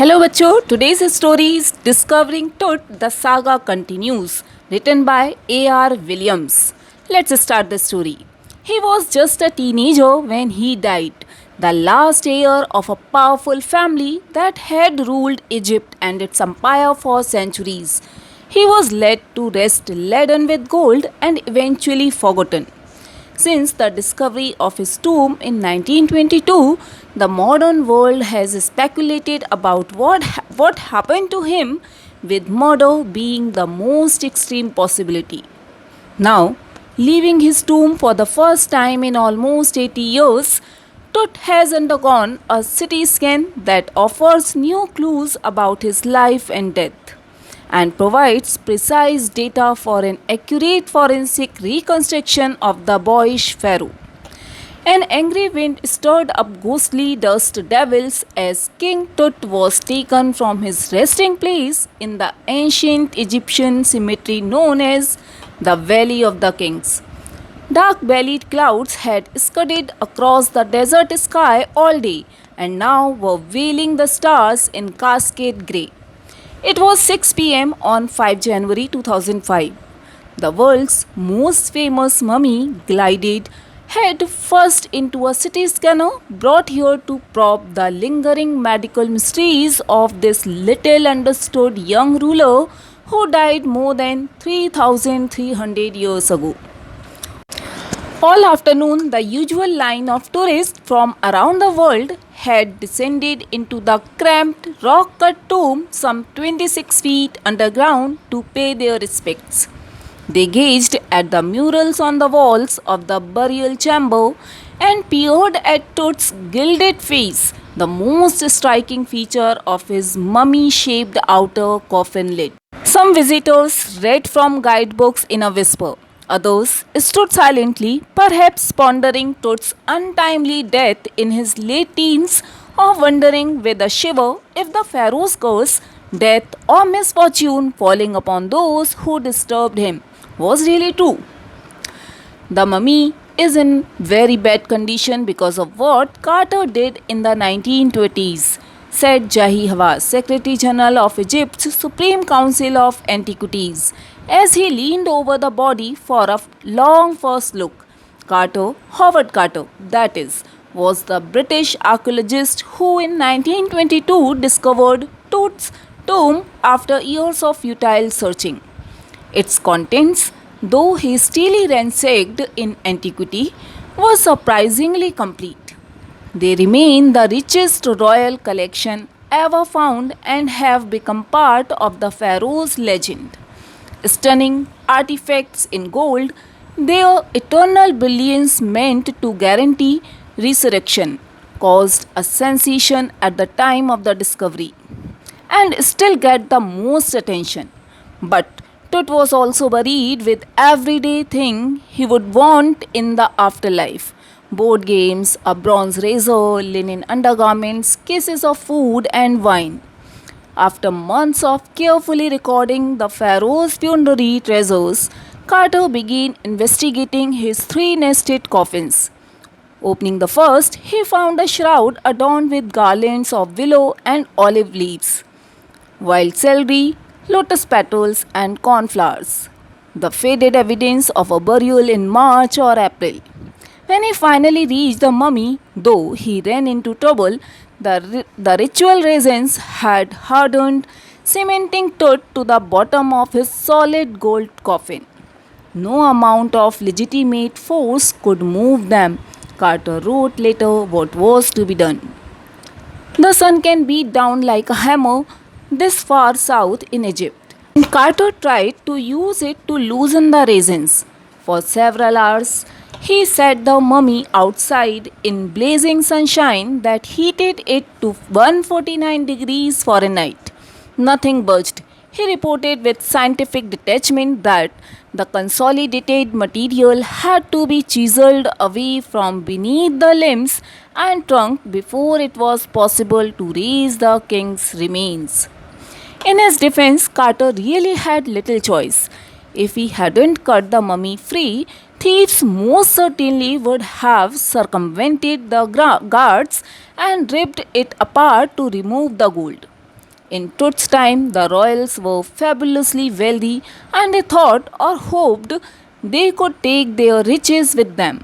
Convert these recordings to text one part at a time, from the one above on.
Hello बच्चों, today's story is Discovering Tut, the saga continues, written by A.R. Williams. Let's start the story. He was just a teenager when he died, the last heir of a powerful family that had ruled Egypt and its empire for centuries. He was led to rest laden with gold and eventually forgotten. Since the discovery of his tomb in 1922, the modern world has speculated about what happened to him, with murder being the most extreme possibility. Now, leaving his tomb for the first time in almost 80 years, Tut has undergone a CT scan that offers new clues about his life and death and provides precise data for an accurate forensic reconstruction of the boyish pharaoh. An angry wind stirred up ghostly dust devils as King Tut was taken from his resting place in the ancient Egyptian cemetery known as the Valley of the Kings. Dark bellied clouds had scudded across the desert sky all day and now were veiling the stars in cascade grey. It was 6 pm on 5 January 2005. The world's most famous mummy glided head first into a city scanner brought here to probe the lingering medical mysteries of this little understood young ruler who died more than 3,300 years ago. All afternoon, the usual line of tourists from around the world had descended into the cramped, rock cut tomb some 26 feet underground to pay their respects. They gazed at the murals on the walls of the burial chamber and peered at Tut's gilded face, the most striking feature of his mummy shaped outer coffin lid. Some visitors read from guidebooks in a whisper. Others stood silently, perhaps pondering Tut's untimely death in his late teens or wondering with a shiver if the pharaoh's curse, death, or misfortune falling upon those who disturbed him was really true. The mummy is in very bad condition because of what Carter did in the 1920s, said Jahi Hawass, Secretary General of Egypt's Supreme Council of Antiquities, as he leaned over the body for a long first look. Howard Carter, that is, was the British archaeologist who in 1922 discovered Tut's tomb after years of futile searching. Its contents, though hastily ransacked in antiquity, were surprisingly complete. They remain the richest royal collection ever found and have become part of the pharaoh's legend. Stunning artifacts in gold, their eternal brilliance meant to guarantee resurrection, caused a sensation at the time of the discovery and still get the most attention. But Tut was also buried with everyday thing he would want in the afterlife. Board games, a bronze razor, linen undergarments, cases of food and wine. After months of carefully recording the pharaoh's funerary treasures, Carter began investigating his three nested coffins. Opening the first, he found a shroud adorned with garlands of willow and olive leaves, wild celery, lotus petals, and cornflowers, the faded evidence of a burial in March or April. When he finally reached the mummy, though he ran into trouble, the ritual resins had hardened, cementing Tut to the bottom of his solid gold coffin. No amount of legitimate force could move them. Carter wrote later what was to be done. The sun can beat down like a hammer this far south in Egypt, and Carter tried to use it to loosen the resins. For several hours, he set the mummy outside in blazing sunshine that heated it to 149 degrees Fahrenheit. Nothing budged. He reported with scientific detachment that the consolidated material had to be chiseled away from beneath the limbs and trunk before it was possible to raise the king's remains. In his defense, Carter really had little choice. If he hadn't cut the mummy free, thieves most certainly would have circumvented the guards and ripped it apart to remove the gold. In Tut's time, the royals were fabulously wealthy and they thought or hoped they could take their riches with them.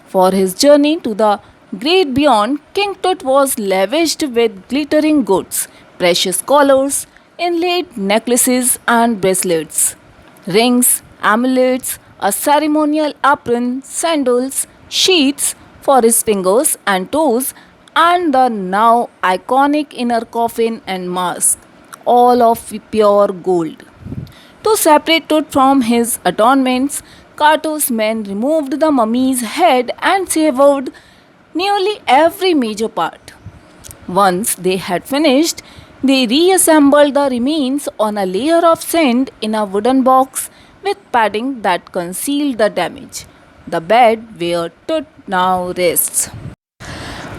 For his journey to the great beyond, King Tut was lavished with glittering goods, precious collars, inlaid necklaces and bracelets, rings, amulets, a ceremonial apron, sandals, sheaths for his fingers and toes, and the now iconic inner coffin and mask, all of pure gold. To separate Tut from his adornments, Cato's men removed the mummy's head and severed nearly every major part. Once they had finished, they reassembled the remains on a layer of sand in a wooden box with padding that concealed the damage. The bed where Tut now rests.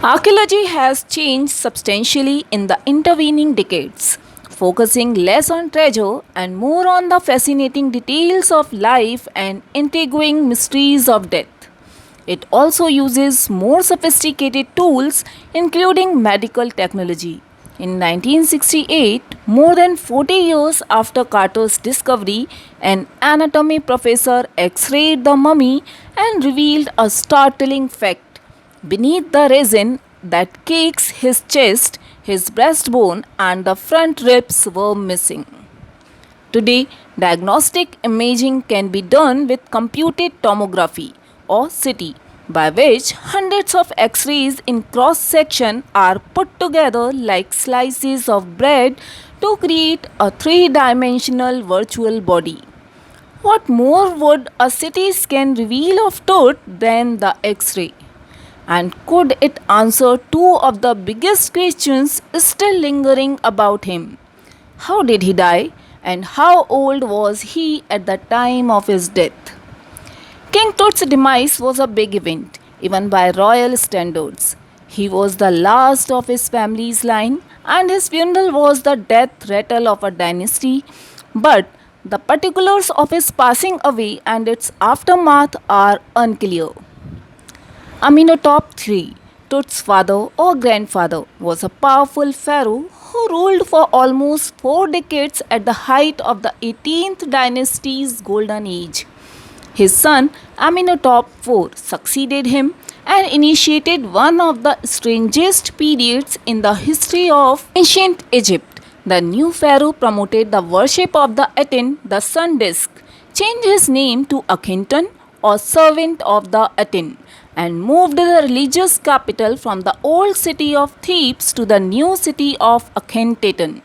Archaeology has changed substantially in the intervening decades, focusing less on treasure and more on the fascinating details of life and intriguing mysteries of death. It also uses more sophisticated tools, including medical technology. In 1968, more than 40 years after Carter's discovery, an anatomy professor x rayed the mummy and revealed a startling fact. Beneath the resin that cakes his chest, his breastbone and the front ribs were missing. Today, diagnostic imaging can be done with computed tomography or CT, by which hundreds of X rays in cross section are put together like slices of bread to create a three-dimensional virtual body. What more would a CT scan reveal of Tut than the X ray? And could it answer two of the biggest questions still lingering about him? How did he die? And how old was he at the time of his death? King Tut's demise was a big event, even by royal standards. He was the last of his family's line, and his funeral was the death rattle of a dynasty. But the particulars of his passing away and its aftermath are unclear. Amenhotep III, Tut's father or grandfather, was a powerful pharaoh who ruled for almost 4 decades at the height of the 18th dynasty's golden age. His son Amenhotep IV succeeded him and initiated one of the strangest periods in the history of ancient Egypt. The new pharaoh promoted the worship of the Aten, the sun disk, changed his name to Akhenaten or servant of the Aten, and moved the religious capital from the old city of Thebes to the new city of Akhenaten,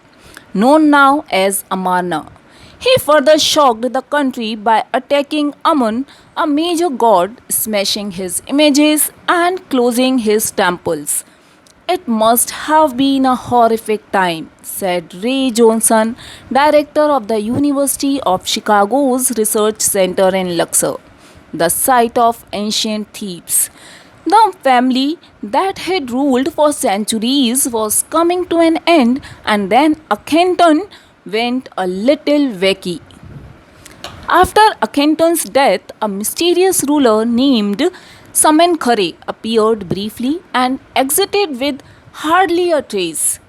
known now as Amarna. He further shocked the country by attacking Amun, a major god, smashing his images and closing his temples. It must have been a horrific time, said Ray Johnson, director of the University of Chicago's Research Center in Luxor, the site of ancient Thebes. The family that had ruled for centuries was coming to an end, and then Akhenaten went a little wacky. After Akhenaten's death, a mysterious ruler named Samenkhare appeared briefly and exited with hardly a trace.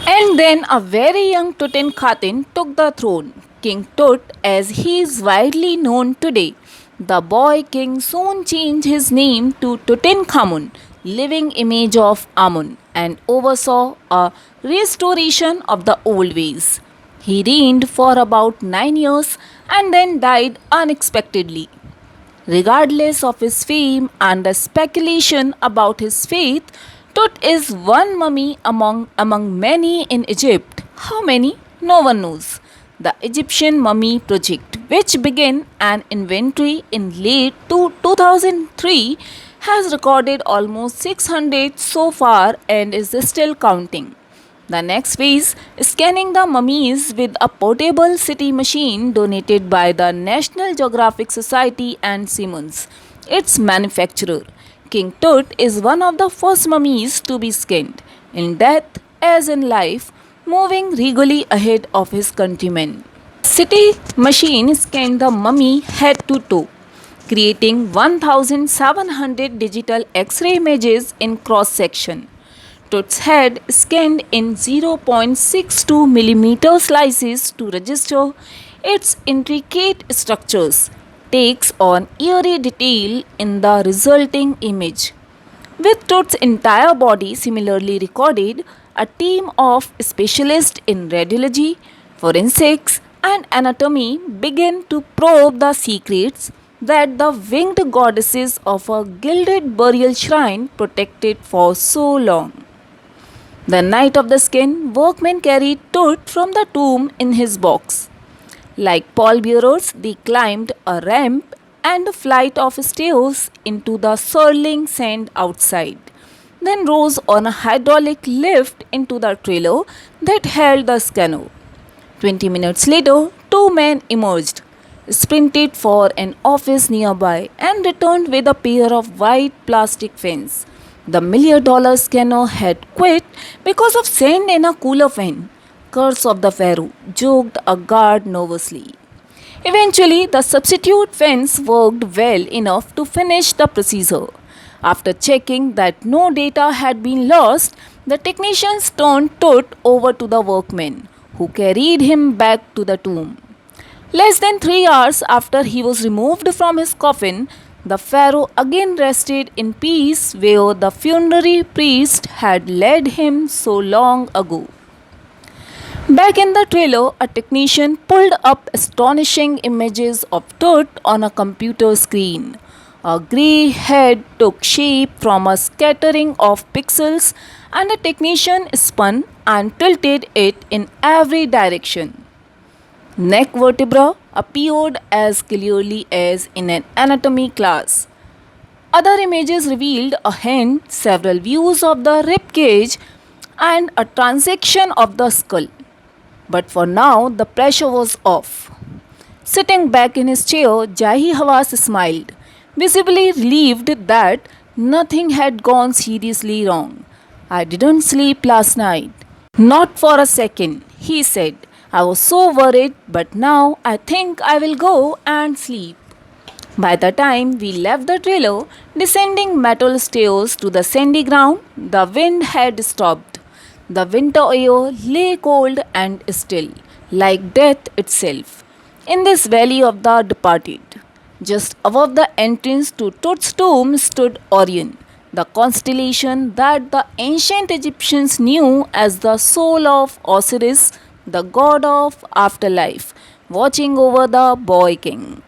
And then a very young Tutankhaten took the throne, King Tut as he is widely known today. The boy king soon changed his name to Tutankhamun, living image of Amun, and oversaw a restoration of the old ways. He reigned for about 9 years and then died unexpectedly. Regardless of his fame and the speculation about his faith, Tut is one mummy among many in Egypt. How many? No one knows. The Egyptian Mummy Project, which began an inventory in late 2003, has recorded almost 600 so far and is still counting. The next phase, scanning the mummies with a portable CT machine donated by the National Geographic Society and Siemens, its manufacturer. King Tut is one of the first mummies to be scanned, in death as in life, moving regally ahead of his countrymen. CT machine scanned the mummy head to toe, creating 1,700 digital X-ray images in cross-section. Toot's head scanned in 0.62 millimeter slices to register its intricate structures, takes on eerie detail in the resulting image. With Toot's entire body similarly recorded, a team of specialists in radiology, forensics, and anatomy began to probe the secrets that the winged goddesses of a gilded burial shrine protected for so long. The night of the skin, workmen carried Toot from the tomb in his box. Like pallbearers, they climbed a ramp and a flight of stairs into the swirling sand outside, then rose on a hydraulic lift into the trailer that held the scanner. 20 minutes later, two men emerged, sprinted for an office nearby, and returned with a pair of white plastic fins. The $1 million scanner had quit because of sand in a cooler fan. Curse of the Pharaoh, joked a guard nervously. Eventually, the substitute fence worked well enough to finish the procedure. After checking that no data had been lost, the technicians turned Toot over to the workmen, who carried him back to the tomb. Less than 3 hours after he was removed from his coffin, the pharaoh again rested in peace where the funerary priest had led him so long ago. Back in the trailer, a technician pulled up astonishing images of Toot on a computer screen. A grey head took shape from a scattering of pixels, and the technician spun and tilted it in every direction. Neck vertebra appeared as clearly as in an anatomy class. Other images revealed a hand, several views of the rib cage, and a transection of the skull. But for now, the pressure was off. Sitting back in his chair, Jahi Hawas smiled, visibly relieved that nothing had gone seriously wrong. I didn't sleep last night. Not for a second, he said. I was so worried, but now I think I will go and sleep. By the time we left the trailer, descending metal stairs to the sandy ground, the wind had stopped. The winter air lay cold and still, like death itself, in this valley of the departed. Just above the entrance to Tut's tomb stood Orion, the constellation that the ancient Egyptians knew as the soul of Osiris, the god of afterlife, watching over the boy king.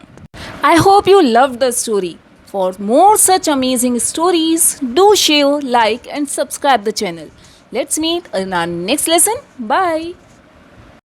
I hope you loved the story. For more such amazing stories, do share, like, and subscribe the channel. Let's meet in our next lesson. Bye.